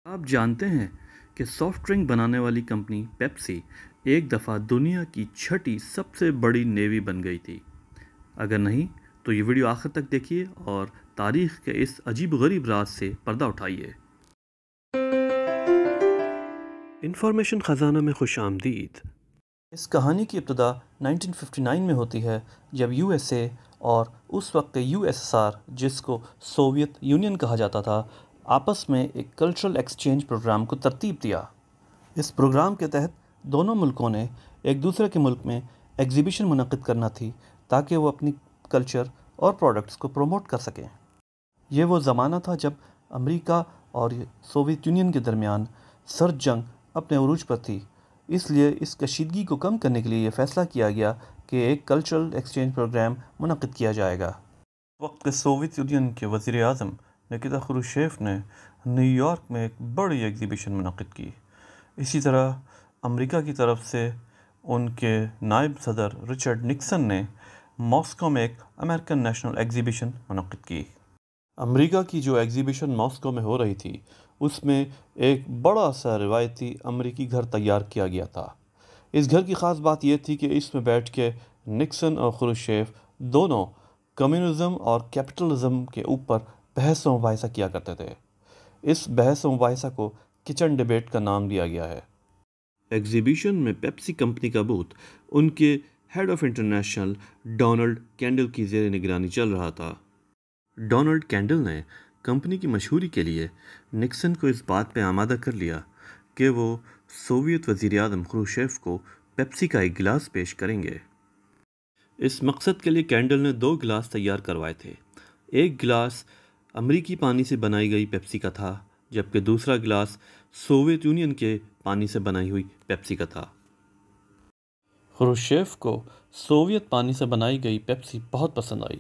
آپ جانتے ہیں کہ سافٹ ڈرنک بنانے والی کمپنی پیپسی ایک دفعہ دنیا کی چھٹی سب سے بڑی نیوی بن گئی تھی؟ اگر نہیں تو یہ ویڈیو آخر تک دیکھیے اور تاریخ کے اس عجیب غریب راز سے پردہ اٹھائیے۔ انفارمیشن خزانہ میں خوش آمدید۔ اس کہانی کی ابتدا 1959 میں ہوتی ہے، جب یو ایس اے اور اس وقت کے یو ایس ایس آر، جس کو سوویت یونین کہا جاتا تھا، آپس میں ایک کلچرل ایکسچینج پروگرام کو ترتیب دیا۔ اس پروگرام کے تحت دونوں ملکوں نے ایک دوسرے کے ملک میں ایگزیبیشن منعقد کرنا تھی تاکہ وہ اپنی کلچر اور پروڈکٹس کو پروموٹ کر سکیں۔ یہ وہ زمانہ تھا جب امریکہ اور سوویت یونین کے درمیان سرد جنگ اپنے عروج پر تھی، اس لیے اس کشیدگی کو کم کرنے کے لیے یہ فیصلہ کیا گیا کہ ایک کلچرل ایکسچینج پروگرام منعقد کیا جائے گا۔ وقت کے سوویت یونین کے وزیر اعظم نکیتا خروشچیف نے نیو یارک میں ایک بڑی ایگزیبیشن منعقد کی۔ اسی طرح امریکہ کی طرف سے ان کے نائب صدر رچرڈ نکسن نے ماسکو میں ایک امریکن نیشنل ایگزیبیشن منعقد کی۔ امریکہ کی جو ایگزیبیشن ماسکو میں ہو رہی تھی، اس میں ایک بڑا سا روایتی امریکی گھر تیار کیا گیا تھا۔ اس گھر کی خاص بات یہ تھی کہ اس میں بیٹھ کے نکسن اور خروشچیف دونوں کمیونزم اور کیپٹلزم کے اوپر بحث و مباحثہ کیا کرتے تھے۔ اس بحث و مباحثہ کو کچن ڈیبیٹ کا نام دیا گیا ہے۔ ایگزیبیشن میں پیپسی کمپنی کا بوتھ ان کے head of international Donald Kendall کی زیر نگرانی چل رہا تھا۔ ڈونلڈ کینڈل نے کمپنی کی مشہوری کے لیے نکسن کو اس بات پہ آمادہ کر لیا کہ وہ سوویت وزیر اعظم خروشچیف کو پیپسی کا ایک گلاس پیش کریں گے۔ اس مقصد کے لیے کینڈل نے 2 گلاس تیار کروائے تھے۔ ایک گلاس امریکی پانی سے بنائی گئی پیپسی کا تھا، جبکہ دوسرا گلاس سوویت یونین کے پانی سے بنائی ہوئی پیپسی کا تھا۔ خروشچیف کو سوویت پانی سے بنائی گئی پیپسی بہت پسند آئی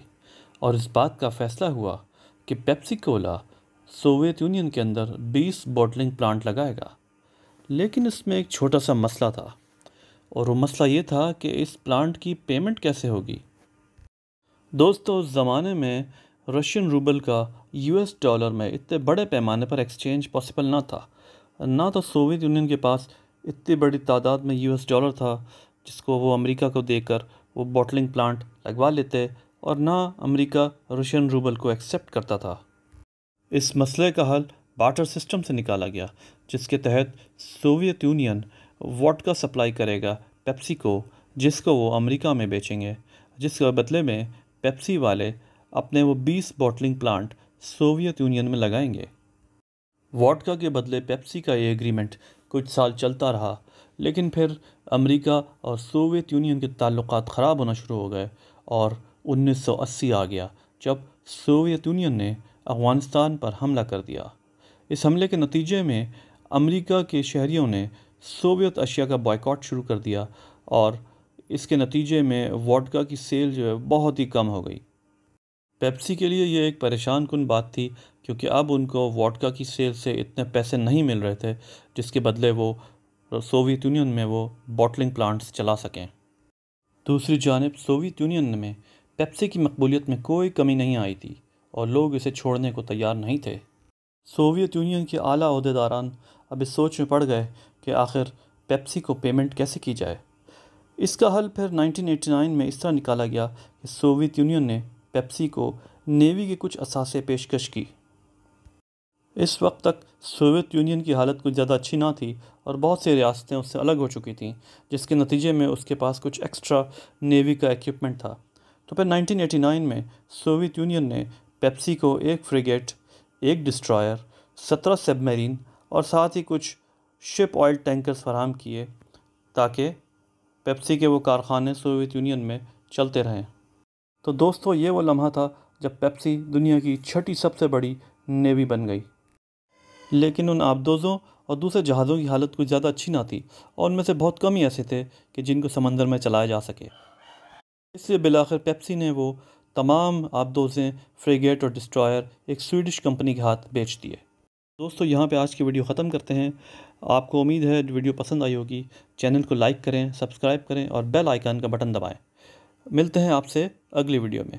اور اس بات کا فیصلہ ہوا کہ پیپسی کولا سوویت یونین کے اندر 20 بوٹلنگ پلانٹ لگائے گا۔ لیکن اس میں ایک چھوٹا سا مسئلہ تھا، اور وہ مسئلہ یہ تھا کہ اس پلانٹ کی پیمنٹ کیسے ہوگی۔ دوستو، اس زمانے میں رشین روبل کا یو ایس ڈالر میں اتنے بڑے پیمانے پر ایکسچینج پاسبل نہ تھا، نہ تو سوویت یونین کے پاس اتنی بڑی تعداد میں یو ایس ڈالر تھا جس کو وہ امریکہ کو دے کر وہ بوٹلنگ پلانٹ لگوا لیتے، اور نہ امریکہ رشین روبل کو ایکسیپٹ کرتا تھا۔ اس مسئلے کا حل بارٹر سسٹم سے نکالا گیا، جس کے تحت سوویت یونین ووڈکا سپلائی کرے گا پیپسی کو، جس کو وہ امریکہ میں بیچیں گے، جس کے بدلے میں پیپسی والے اپنے وہ 20 بوٹلنگ پلانٹ سوویت یونین میں لگائیں گے۔ ووڈکا کے بدلے پیپسی کا یہ ایگریمنٹ کچھ سال چلتا رہا، لیکن پھر امریکہ اور سوویت یونین کے تعلقات خراب ہونا شروع ہو گئے اور 1980 آ گیا، جب سوویت یونین نے افغانستان پر حملہ کر دیا۔ اس حملے کے نتیجے میں امریکہ کے شہریوں نے سوویت اشیاء کا بائیکاٹ شروع کر دیا، اور اس کے نتیجے میں ووڈکا کی سیل جو ہے بہت ہی کم ہو گئی۔ پیپسی کے لیے یہ ایک پریشان کن بات تھی، کیونکہ اب ان کو ووڈکا کی سیل سے اتنے پیسے نہیں مل رہے تھے جس کے بدلے وہ سوویت یونین میں وہ بوٹلنگ پلانٹس چلا سکیں۔ دوسری جانب سوویت یونین میں پیپسی کی مقبولیت میں کوئی کمی نہیں آئی تھی اور لوگ اسے چھوڑنے کو تیار نہیں تھے۔ سوویت یونین کے اعلیٰ عہدیداران اب اس سوچ میں پڑ گئے کہ آخر پیپسی کو پیمنٹ کیسے کی جائے۔ اس کا حل پھر 1989 میں اس طرح نکالا گیا کہ سوویت یونین نے پیپسی کو نیوی کے کچھ اثاثے پیشکش کی۔ اس وقت تک سوویت یونین کی حالت کچھ زیادہ اچھی نہ تھی اور بہت سی ریاستیں اس سے الگ ہو چکی تھیں، جس کے نتیجے میں اس کے پاس کچھ ایکسٹرا نیوی کا ایکوپمنٹ تھا۔ تو پھر 1989 میں سوویت یونین نے پیپسی کو ایک فریگیٹ، ایک ڈسٹرائر، 17 سب میرین اور ساتھ ہی کچھ شپ آئل ٹینکرز فراہم کیے تاکہ پیپسی کے وہ کارخانے سوویت یونین میں چلتے رہیں۔ تو دوستو، یہ وہ لمحہ تھا جب پیپسی دنیا کی چھٹی سب سے بڑی نیوی بن گئی۔ لیکن ان آبدوزوں اور دوسرے جہازوں کی حالت کچھ زیادہ اچھی نہ تھی، اور ان میں سے بہت کم ہی ایسے تھے کہ جن کو سمندر میں چلایا جا سکے۔ اس لیے بالآخر پیپسی نے وہ تمام آبدوزیں، فریگیٹ اور ڈسٹرائر ایک سویڈش کمپنی کے ہاتھ بیچ دیے۔ دوستو، یہاں پہ آج کی ویڈیو ختم کرتے ہیں۔ آپ کو امید ہے ویڈیو پسند آئی ہوگی۔ چینل کو لائک کریں، سبسکرائب کریں اور بیل آئیکن کا بٹن دبائیں۔ ملتے ہیں آپ سے اگلی ویڈیو میں۔